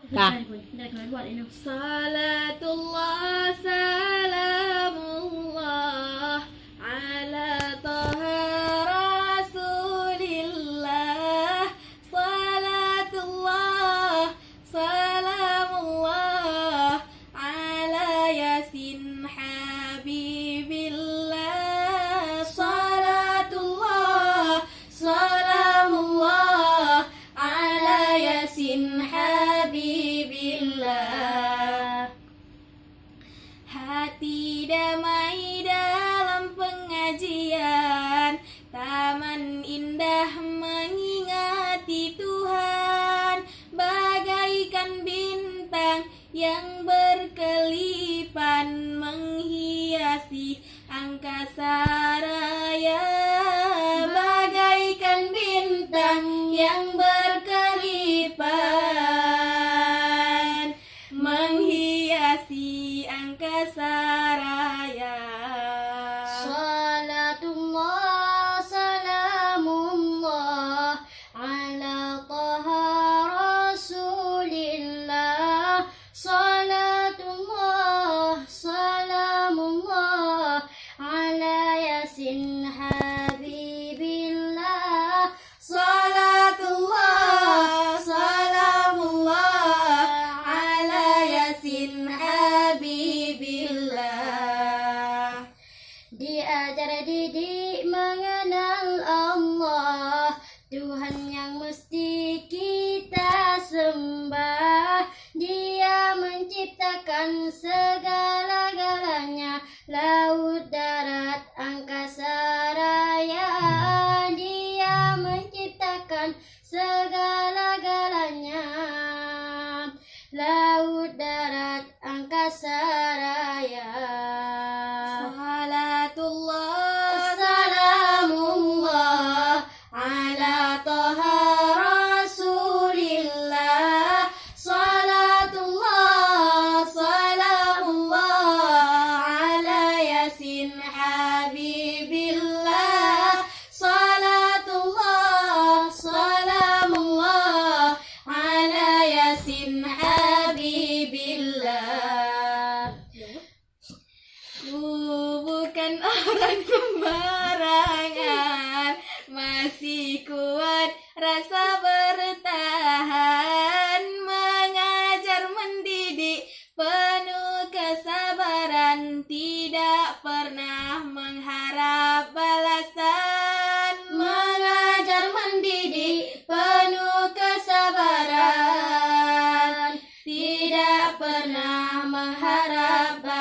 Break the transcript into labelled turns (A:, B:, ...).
A: Kak.
B: Salatullah salamullah ala taha rasulillah. Salatullah salamullah ala yasin habibillah. Salatullah salamullah ala yasin habibillah. Hati damai dalam pengajian, taman indah mengingati Tuhan, bagaikan bintang yang berkelipan menghiasi angkasa raya, bagaikan bintang yang berkelipan menghiasi angkasa raya.
C: Salatullah salamullah ala taha rasulillah. Salatullah salamullah ala yasin habibillah.
B: Salatullah salamullah ala yasin habibillah.
C: Diajar didik mengenal Allah, Tuhan yang mesti kita sembah. Dia menciptakan segala-galanya, laut, darat, angkasa raya. Dia menciptakan segala-galanya, laut, darat, angkasa raya.
B: Salatullah salamullah ala taha rasulillah. Salatullah salamullah ala yasin habibillah. Salatullah salamullah ala yasin habibillah. Bukan orang sembarangan, masih kuat rasa bertahan, mengajar mendidik penuh kesabaran, tidak pernah mengharap balasan. Mengajar mendidik penuh kesabaran, tidak pernah mengharap balasan.